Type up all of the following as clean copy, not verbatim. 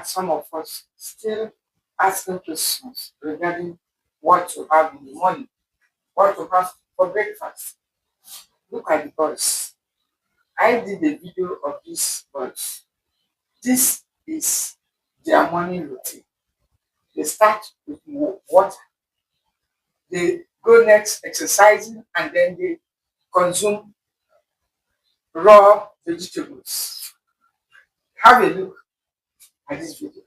some of us still asking questions regarding what to have in the morning, what to have for breakfast. Look at the boys. I did a video of these boys. This is their morning routine. They start with water, they go next exercising, and then they consume raw vegetables. Have a look at this video.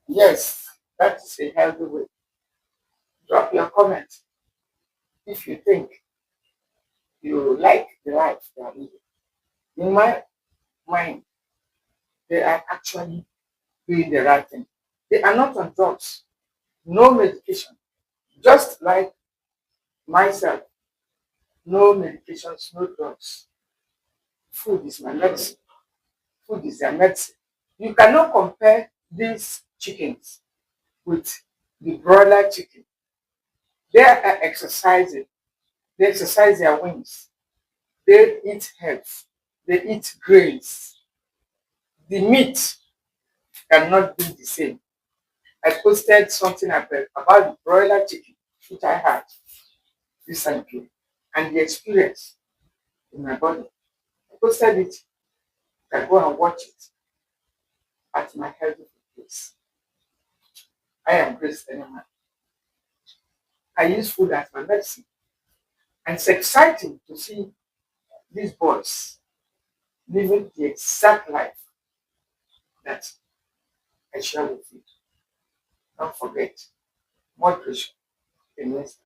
Yes, that is a healthy way. Drop your comment if you think you like the life they are living. In my mind, they are actually doing the right thing. They are not on drugs, no medication. Just like myself, no medications, no drugs. Food is my medicine. Food is their medicine. You cannot compare these chickens with the broiler chicken. They are exercising. They exercise their wings. They eat herbs. They eat grains. The meat cannot be the same. I posted something about the broiler chicken, which I had recently, and the experience in my body. I posted it. You can go and watch it at my healthy place. I am Grace Eneman. I use food as my medicine. And it's exciting to see these boys living the exact life that I share with you. Don't forget, moderation in wisdom.